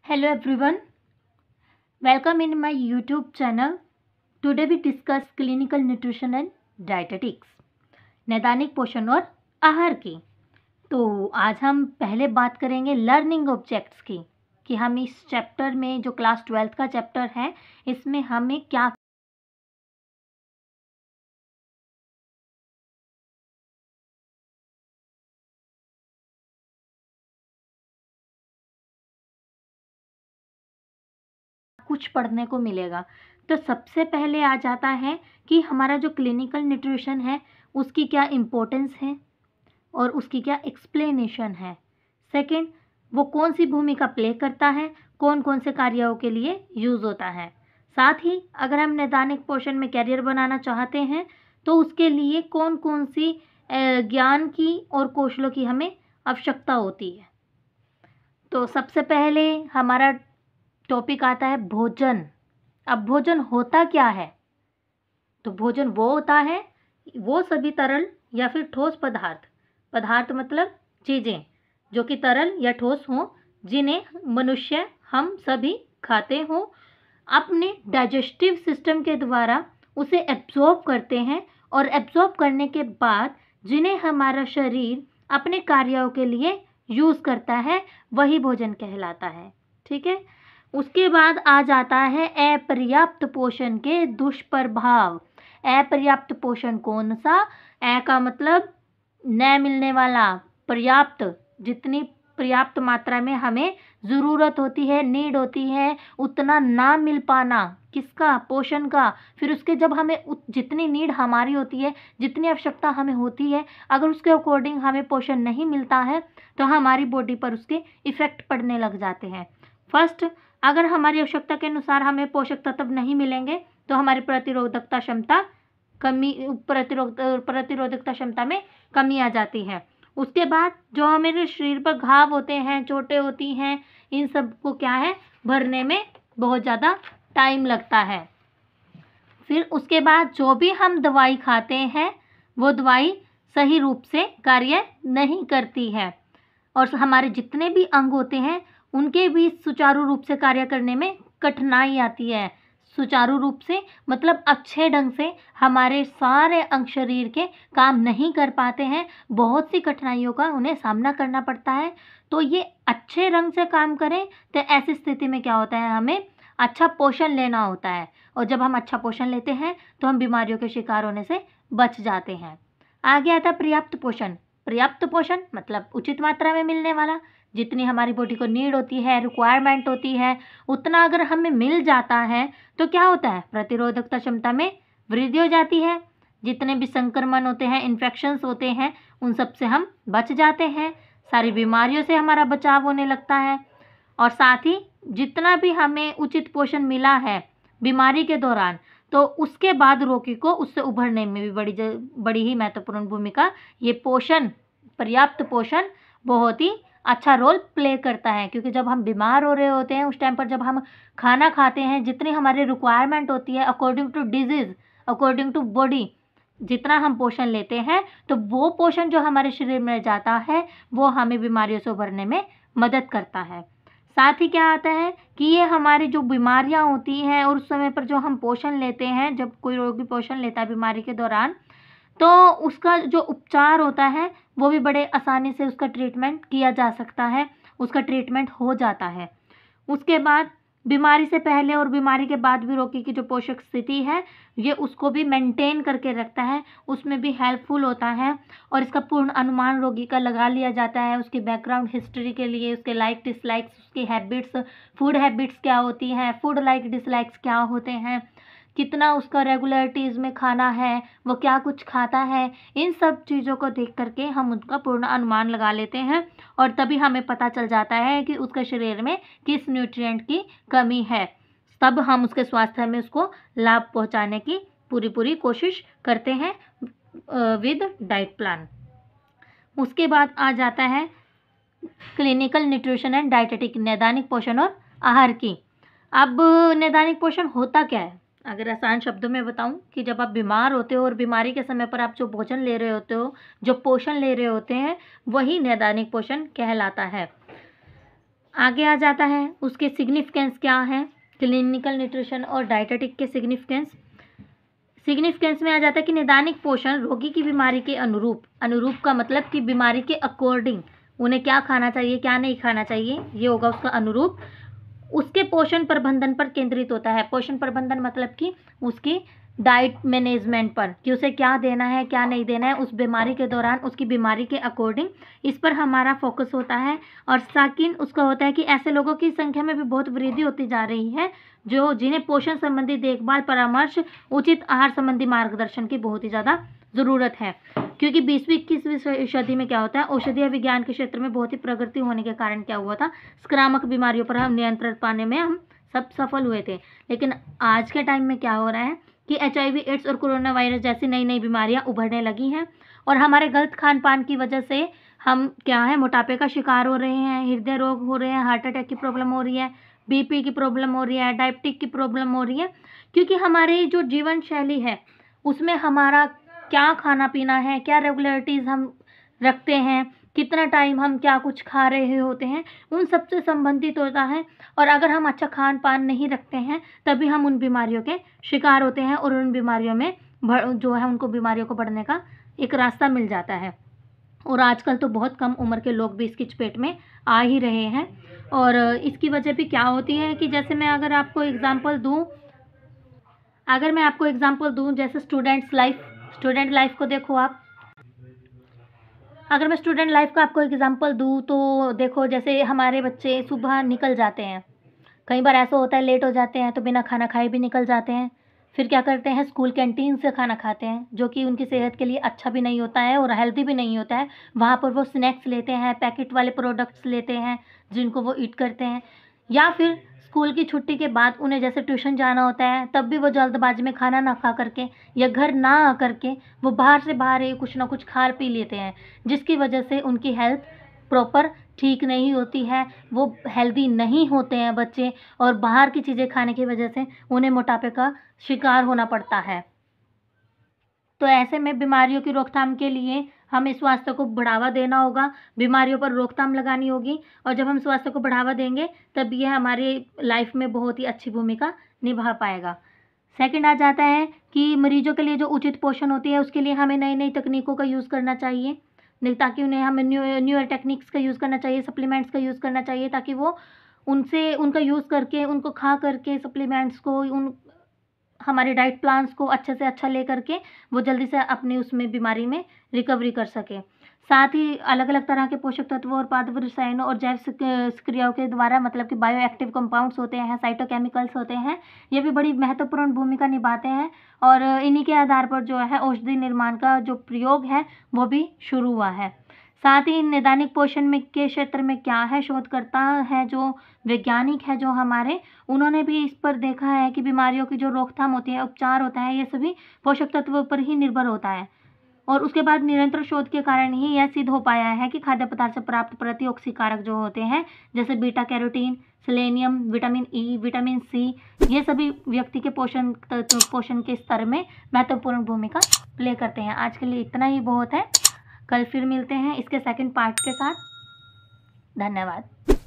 Hello everyone, welcome in my YouTube channel. Today we discuss clinical nutrition and dietetics, नैदानिक पोषण और आहार की। तो आज हम पहले बात करेंगे लर्निंग ऑब्जेक्ट्स की कि हम इस चैप्टर में जो क्लास 12th का चैप्टर है इसमें हमें क्या कुछ पढ़ने को मिलेगा। तो सबसे पहले आ जाता है कि हमारा जो क्लिनिकल न्यूट्रिशन है उसकी क्या इम्पोर्टेंस है और उसकी क्या एक्सप्लेनेशन है। सेकंड, वो कौन सी भूमिका प्ले करता है, कौन कौन से कार्यों के लिए यूज़ होता है। साथ ही अगर हम नैदानिक पोषण में कैरियर बनाना चाहते हैं तो उसके लिए कौन कौन सी ज्ञान की और कौशलों की हमें आवश्यकता होती है। तो सबसे पहले हमारा टॉपिक आता है भोजन। अब भोजन होता क्या है? तो भोजन वो होता है, वो सभी तरल या फिर ठोस पदार्थ मतलब चीज़ें जो कि तरल या ठोस हों, जिन्हें मनुष्य हम सभी खाते हों, अपने डाइजेस्टिव सिस्टम के द्वारा उसे एब्जॉर्ब करते हैं और एब्जॉर्ब करने के बाद जिन्हें हमारा शरीर अपने कार्यों के लिए यूज़ करता है, वही भोजन कहलाता है। ठीक है। उसके बाद आ जाता है अपर्याप्त पोषण के दुष्प्रभाव। अपर्याप्त पोषण कौन सा? ए का मतलब न मिलने वाला, पर्याप्त जितनी पर्याप्त मात्रा में हमें ज़रूरत होती है, नीड होती है, उतना ना मिल पाना। किसका? पोषण का। फिर उसके जब हमें जितनी नीड हमारी होती है, जितनी आवश्यकता हमें होती है, अगर उसके अकॉर्डिंग हमें पोषण नहीं मिलता है तो हमारी बॉडी पर उसके इफ़ेक्ट पड़ने लग जाते हैं। फर्स्ट, अगर हमारी आवश्यकता के अनुसार हमें पोषक तत्व नहीं मिलेंगे तो हमारी प्रतिरोधकता क्षमता में कमी आ जाती है। उसके बाद जो हमारे शरीर पर घाव होते हैं, चोटें होती हैं, इन सब को क्या है, भरने में बहुत ज़्यादा टाइम लगता है। फिर उसके बाद जो भी हम दवाई खाते हैं वो दवाई सही रूप से कार्य नहीं करती है और हमारे जितने भी अंग होते हैं उनके भी सुचारू रूप से कार्य करने में कठिनाई आती है। सुचारू रूप से मतलब अच्छे ढंग से हमारे सारे अंग शरीर के काम नहीं कर पाते हैं, बहुत सी कठिनाइयों का उन्हें सामना करना पड़ता है। तो ये अच्छे ढंग से काम करें तो ऐसी स्थिति में क्या होता है, हमें अच्छा पोषण लेना होता है और जब हम अच्छा पोषण लेते हैं तो हम बीमारियों के शिकार होने से बच जाते हैं। आगे आता है पर्याप्त पोषण। पर्याप्त पोषण मतलब उचित मात्रा में मिलने वाला, जितनी हमारी बॉडी को नीड होती है, रिक्वायरमेंट होती है, उतना अगर हमें मिल जाता है तो क्या होता है, प्रतिरोधकता क्षमता में वृद्धि हो जाती है। जितने भी संक्रमण होते हैं, इन्फेक्शंस होते हैं, उन सब से हम बच जाते हैं, सारी बीमारियों से हमारा बचाव होने लगता है। और साथ ही जितना भी हमें उचित पोषण मिला है बीमारी के दौरान, तो उसके बाद रोगी को उससे उभरने में भी बड़ी ही महत्वपूर्ण भूमिका ये पोषण, पर्याप्त पोषण बहुत ही अच्छा रोल प्ले करता है। क्योंकि जब हम बीमार हो रहे होते हैं उस टाइम पर जब हम खाना खाते हैं, जितनी हमारी रिक्वायरमेंट होती है according to disease, according to body, जितना हम पोषण लेते हैं तो वो पोषण जो हमारे शरीर में जाता है वो हमें बीमारियों से उभरने में मदद करता है। साथ ही क्या आता है कि ये हमारी जो बीमारियां होती हैं और उस समय पर जो हम पोषण लेते हैं, जब कोई रोगी पोषण लेता है बीमारी के दौरान, तो उसका जो उपचार होता है वो भी बड़े आसानी से उसका ट्रीटमेंट किया जा सकता है, उसका ट्रीटमेंट हो जाता है। उसके बाद बीमारी से पहले और बीमारी के बाद भी रोगी की जो पोषक स्थिति है ये उसको भी मेंटेन करके रखता है, उसमें भी हेल्पफुल होता है और इसका पूर्ण अनुमान रोगी का लगा लिया जाता है। उसकी बैकग्राउंड हिस्ट्री के लिए, उसके लाइक डिसलाइक्स, उसकी हैबिट्स, फूड हैबिट्स क्या होती हैं, फूड लाइक डिसलाइक्स क्या होते हैं, कितना उसका रेगुलरिटीज़ में खाना है, वो क्या कुछ खाता है, इन सब चीज़ों को देख करके हम उनका पूर्ण अनुमान लगा लेते हैं और तभी हमें पता चल जाता है कि उसके शरीर में किस न्यूट्रिएंट की कमी है। तब हम उसके स्वास्थ्य में उसको लाभ पहुंचाने की पूरी कोशिश करते हैं विद डाइट प्लान। उसके बाद आ जाता है क्लिनिकल न्यूट्रिशन एंड डाइटेटिक, नैदानिक पोषण और आहार की। अब नैदानिक पोषण होता क्या है? अगर आसान शब्दों में बताऊं कि जब आप बीमार होते हो और बीमारी के समय पर आप जो भोजन ले रहे होते हो, जो पोषण ले रहे होते हैं, वही नैदानिक पोषण कहलाता है। आगे आ जाता है उसके सिग्निफिकेंस क्या है, क्लिनिकल न्यूट्रिशन और डाइटेटिक के सिग्निफिकेंस में आ जाता है कि नैदानिक पोषण रोगी की बीमारी के अनुरूप का मतलब कि बीमारी के अकॉर्डिंग उन्हें क्या खाना चाहिए क्या नहीं खाना चाहिए, ये होगा उसका अनुरूप। उसके पोषण प्रबंधन पर केंद्रित होता है। पोषण प्रबंधन मतलब कि उसकी डाइट मैनेजमेंट पर, कि उसे क्या देना है क्या नहीं देना है उस बीमारी के दौरान, उसकी बीमारी के अकॉर्डिंग, इस पर हमारा फोकस होता है। और सेकंड उसका होता है कि ऐसे लोगों की संख्या में भी बहुत वृद्धि होती जा रही है जो जिन्हें पोषण संबंधी देखभाल, परामर्श, उचित आहार संबंधी मार्गदर्शन की बहुत ही ज़्यादा ज़रूरत है। क्योंकि 20वीं-21वीं सदी में क्या होता है, औषधीय विज्ञान के क्षेत्र में बहुत ही प्रगति होने के कारण क्या हुआ था, संक्रामक बीमारियों पर हम नियंत्रण पाने में हम सब सफल हुए थे। लेकिन आज के टाइम में क्या हो रहा है कि HIV, एड्स और कोरोना वायरस जैसी नई नई बीमारियां उभरने लगी हैं और हमारे गलत खान पान की वजह से हम क्या है, मोटापे का शिकार हो रहे हैं, हृदय रोग हो रहे हैं, हार्ट अटैक की प्रॉब्लम हो रही है, BP की प्रॉब्लम हो रही है, डायबिटिक की प्रॉब्लम हो रही है। क्योंकि हमारी जो जीवन शैली है उसमें हमारा क्या खाना पीना है, क्या रेगुलरिटीज़ हम रखते हैं, कितना टाइम हम क्या कुछ खा रहे होते हैं, उन सब से संबंधित होता है। और अगर हम अच्छा खान पान नहीं रखते हैं तभी हम उन बीमारियों के शिकार होते हैं और उन बीमारियों में जो है उनको बीमारियों को बढ़ने का एक रास्ता मिल जाता है। और आजकल तो बहुत कम उम्र के लोग भी इसकी चपेट में आ ही रहे हैं। और इसकी वजह भी क्या होती है कि जैसे मैं अगर आपको एग्जांपल दूं, जैसे स्टूडेंट लाइफ को देखो आप। अगर मैं स्टूडेंट लाइफ का आपको एग्जांपल दूं तो देखो, जैसे हमारे बच्चे सुबह निकल जाते हैं, कई बार ऐसा होता है लेट हो जाते हैं तो बिना खाना खाए भी निकल जाते हैं। फिर क्या करते हैं, स्कूल कैंटीन से खाना खाते हैं जो कि उनकी सेहत के लिए अच्छा भी नहीं होता है और हेल्दी भी नहीं होता है। वहाँ पर वो स्नैक्स लेते हैं, पैकेट वाले प्रोडक्ट्स लेते हैं जिनको वो ईट करते हैं। या फिर स्कूल की छुट्टी के बाद उन्हें जैसे ट्यूशन जाना होता है तब भी वो जल्दबाजी में खाना ना खा करके या घर ना आ करके वो बाहर से बाहर ही कुछ ना कुछ खा पी लेते हैं, जिसकी वजह से उनकी हेल्थ प्रॉपर ठीक नहीं होती है, वो हेल्दी नहीं होते हैं बच्चे, और बाहर की चीज़ें खाने की वजह से उन्हें मोटापे का शिकार होना पड़ता है। तो ऐसे में बीमारियों की रोकथाम के लिए हमें स्वास्थ्य को बढ़ावा देना होगा, बीमारियों पर रोकथाम लगानी होगी। और जब हम स्वास्थ्य को बढ़ावा देंगे तब ये हमारी लाइफ में बहुत ही अच्छी भूमिका निभा पाएगा। सेकंड आ जाता है कि मरीजों के लिए जो उचित पोषण होती है उसके लिए हमें नई नई तकनीकों का यूज़ करना चाहिए, नहीं ताकि उन्हें हमें न्यूअर टेक्निक्स का यूज़ करना चाहिए, सप्लीमेंट्स का यूज़ करना चाहिए, ताकि वो उनका यूज़ करके, उनको खा करके सप्लीमेंट्स को, उन हमारे डाइट प्लान्स को अच्छे से अच्छा ले करके वो जल्दी से अपनी उसमें बीमारी में रिकवरी कर सके। साथ ही अलग अलग तरह के पोषक तत्वों और पादप रसायनों और जैव क्रियाओं के द्वारा, मतलब कि बायो एक्टिव कंपाउंड्स होते हैं, साइटोकेमिकल्स होते हैं, ये भी बड़ी महत्वपूर्ण भूमिका निभाते हैं। और इन्हीं के आधार पर जो है औषधि निर्माण का जो प्रयोग है वो भी शुरू हुआ है। साथ ही नैदानिक पोषण में के क्षेत्र में क्या है, शोधकर्ता है जो वैज्ञानिक है जो हमारे, उन्होंने भी इस पर देखा है कि बीमारियों की जो रोकथाम होती है, उपचार होता है, ये सभी पोषक तत्वों पर ही निर्भर होता है। और उसके बाद निरंतर शोध के कारण ही यह सिद्ध हो पाया है कि खाद्य पदार्थ से प्राप्त प्रतिऑक्सीकारक जो होते हैं, जैसे beta carotene, selenium, vitamin E, vitamin C, ये सभी व्यक्ति के पोषण के स्तर में महत्वपूर्ण भूमिका प्ले करते हैं। आज के लिए इतना ही बहुत है, कल फिर मिलते हैं इसके सेकंड पार्ट के साथ। धन्यवाद।